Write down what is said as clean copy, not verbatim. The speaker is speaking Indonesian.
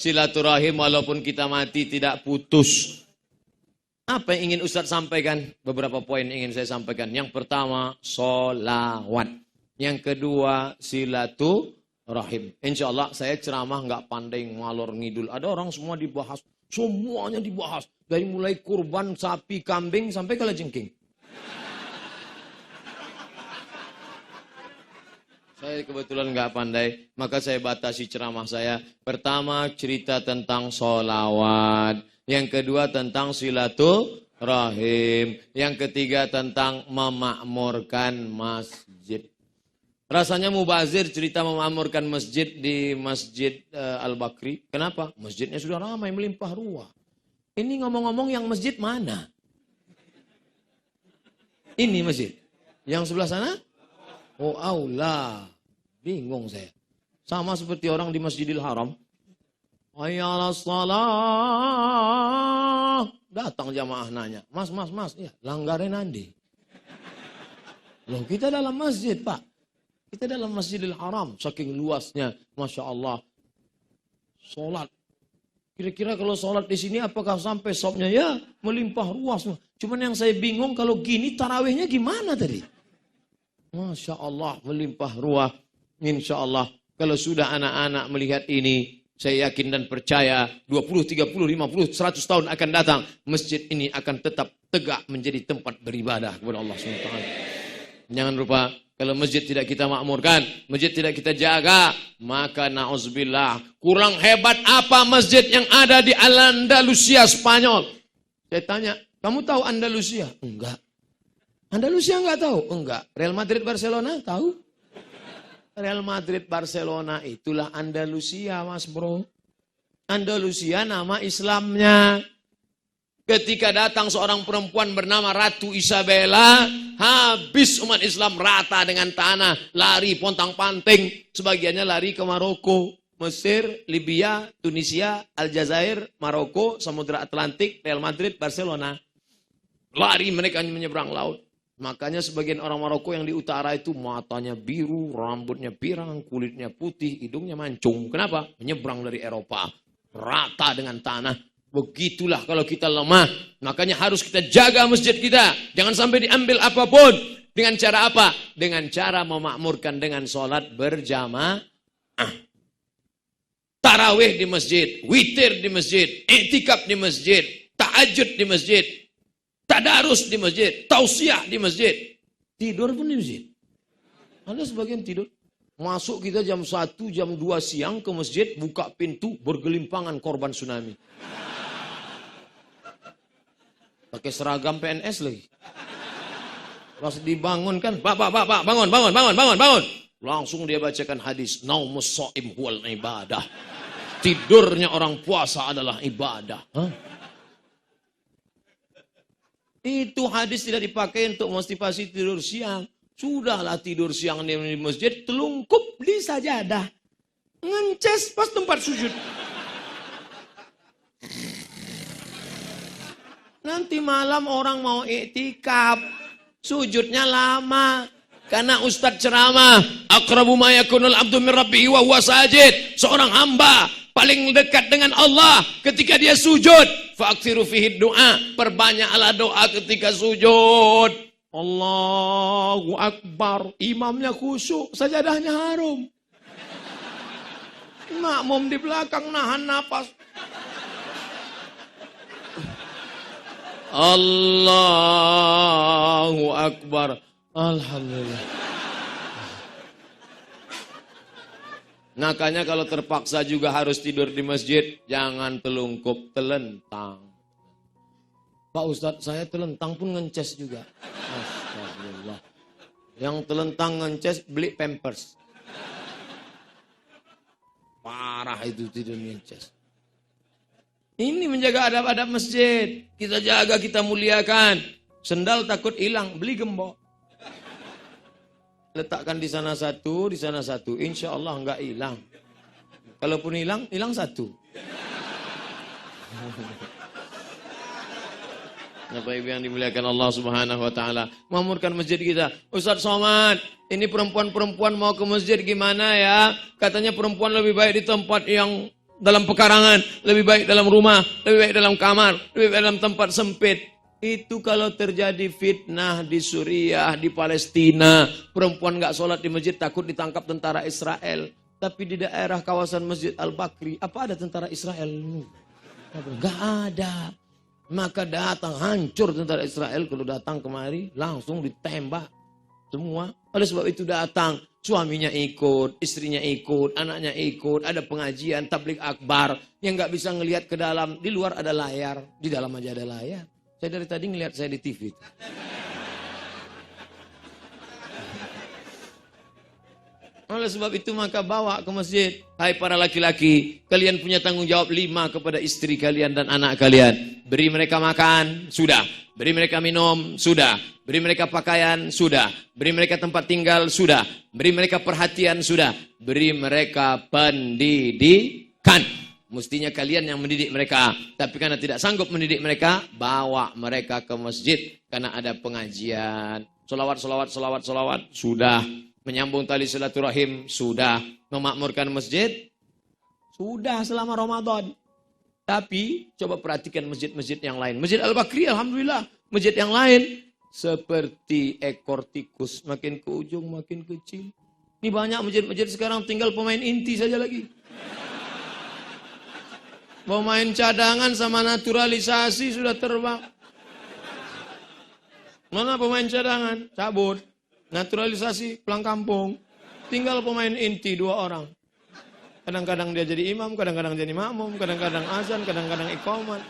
silaturahim walaupun kita mati tidak putus. Apa yang ingin Ustadz sampaikan? Beberapa poin yang ingin saya sampaikan. Yang pertama, sholawat. Yang kedua, silaturahim. Insya Allah saya ceramah nggak pandai ngalor ngidul. Ada orang semua dibahas. Semuanya dibahas. Dari mulai kurban, sapi, kambing, sampai kalajengking. Saya kebetulan nggak pandai, maka saya batasi ceramah saya. Pertama, cerita tentang sholawat. Yang kedua, tentang silaturahim. Yang ketiga, tentang memakmurkan masjid. Rasanya mubazir cerita memakmurkan masjid di Masjid Al-Bakri. Kenapa? Masjidnya sudah ramai, melimpah ruah. Ini ngomong-ngomong yang masjid mana? Ini masjid. Yang sebelah sana? Oh Allah, bingung saya. Sama seperti orang di Masjidil Haram. Hayya 'alas shalah. Datang jamaah nanya, mas, ya, langgarin nanti. Loh, kita dalam masjid, Pak. Kita dalam Masjidil Haram, saking luasnya, Masya Allah. Sholat. Kira-kira kalau sholat di sini apakah sampai sopnya? Ya, melimpah ruas. Cuman yang saya bingung kalau gini tarawihnya gimana tadi? Masya Allah, melimpah ruah. Insya Allah, kalau sudah anak-anak melihat ini, saya yakin dan percaya 20, 30, 50, 100 tahun akan datang, masjid ini akan tetap tegak menjadi tempat beribadah kepada Allah SWT. Jangan lupa, kalau masjid tidak kita makmurkan, masjid tidak kita jaga, maka na'udzubillah, kurang hebat apa masjid yang ada di Andalusia, Spanyol. Saya tanya, kamu tahu Andalusia? Enggak. Andalusia enggak tahu? Enggak. Real Madrid Barcelona tahu? Real Madrid Barcelona itulah Andalusia, Mas Bro. Andalusia nama Islamnya. Ketika datang seorang perempuan bernama Ratu Isabella, habis umat Islam rata dengan tanah, lari pontang-panting, sebagiannya lari ke Maroko, Mesir, Libya, Tunisia, Aljazair, Maroko, Samudra Atlantik, Real Madrid, Barcelona. Lari mereka menyeberang laut. Makanya sebagian orang Maroko yang di utara itu matanya biru, rambutnya pirang, kulitnya putih, hidungnya mancung. Kenapa? Menyeberang dari Eropa. Rata dengan tanah. Begitulah kalau kita lemah. Makanya harus kita jaga masjid kita. Jangan sampai diambil apapun. Dengan cara apa? Dengan cara memakmurkan dengan sholat berjamaah. Tarawih di masjid, witir di masjid, i'tikaf di masjid, tahajud di masjid. Tadarus di masjid, tausiah di masjid, tidur pun di masjid. Ada sebagian tidur. Masuk kita jam 1, jam 2 siang ke masjid, buka pintu, bergelimpangan korban tsunami. Pakai seragam PNS lagi. Pas dibangunkan, Pak, bangun. Langsung dia bacakan hadis, naumus shaim huwal ibadah. Tidurnya orang puasa adalah ibadah. Hah? Itu hadis tidak dipakai untuk motivasi tidur siang. Sudahlah tidur siang di masjid, telungkup di sajadah. Ngences pas tempat sujud. Nanti malam orang mau iktikaf, sujudnya lama. Karena Ustadz ceramah, aqrabu ma yakunul abdu min rabbihi wa huwa sajid. Seorang hamba paling dekat dengan Allah ketika dia sujud. Fa'aksiru fihi doa. Perbanyaklah doa ketika sujud. Allahu Akbar. Imamnya khusyuk, sajadahnya harum. Makmum di belakang nahan napas. Allahu Akbar. Alhamdulillah. Makanya kalau terpaksa juga harus tidur di masjid, jangan telungkup, telentang. Pak Ustadz, saya telentang pun ngences juga. Astagfirullah. Yang telentang ngences, beli Pampers. Parah itu tidur ngences. Ini menjaga adab-adab masjid. Kita jaga, kita muliakan. Sendal takut hilang, beli gembok. Letakkan di sana satu, di sana satu. Insya Allah enggak hilang. Kalaupun hilang, hilang satu. Bapak Ibu yang dimuliakan Allah Subhanahu wa taala. Makmurkan masjid kita. Ustadz Somad, ini perempuan-perempuan mau ke masjid gimana ya? Katanya perempuan lebih baik di tempat yang dalam pekarangan, lebih baik dalam rumah, lebih baik dalam kamar, lebih baik dalam tempat sempit. Itu kalau terjadi fitnah di Suriah, di Palestina, perempuan nggak sholat di masjid takut ditangkap tentara Israel. Tapi di daerah kawasan Masjid Al-Bakri, apa ada tentara Israel? Nggak ada. Maka datang, hancur tentara Israel kalau datang kemari, langsung ditembak semua. Oleh sebab itu datang, suaminya ikut, istrinya ikut, anaknya ikut, ada pengajian, tablik akbar, yang nggak bisa ngelihat ke dalam, di luar ada layar, di dalam aja ada layar. Saya dari tadi ngelihat saya di TV. Oleh sebab itu maka bawa ke masjid. Hai para laki-laki, kalian punya tanggung jawab 5 kepada istri kalian dan anak kalian. Beri mereka makan, sudah. Beri mereka minum, sudah. Beri mereka pakaian, sudah. Beri mereka tempat tinggal, sudah. Beri mereka perhatian, sudah. Beri mereka pendidikan. Mestinya kalian yang mendidik mereka. Tapi karena tidak sanggup mendidik mereka, bawa mereka ke masjid. Karena ada pengajian. Solawat, sudah. Menyambung tali silaturahim, sudah. Memakmurkan masjid, sudah selama Ramadan. Tapi coba perhatikan masjid-masjid yang lain. Masjid Al-Bakri, alhamdulillah. Masjid yang lain, seperti ekor tikus. Makin ke ujung, makin kecil. Ini banyak masjid-masjid sekarang tinggal pemain inti saja lagi. Pemain cadangan sama naturalisasi sudah terbang. Mana pemain cadangan? Cabut. Naturalisasi pulang kampung. Tinggal pemain inti 2 orang. Kadang-kadang dia jadi imam, kadang-kadang jadi makmum, kadang-kadang azan, kadang-kadang iqamat.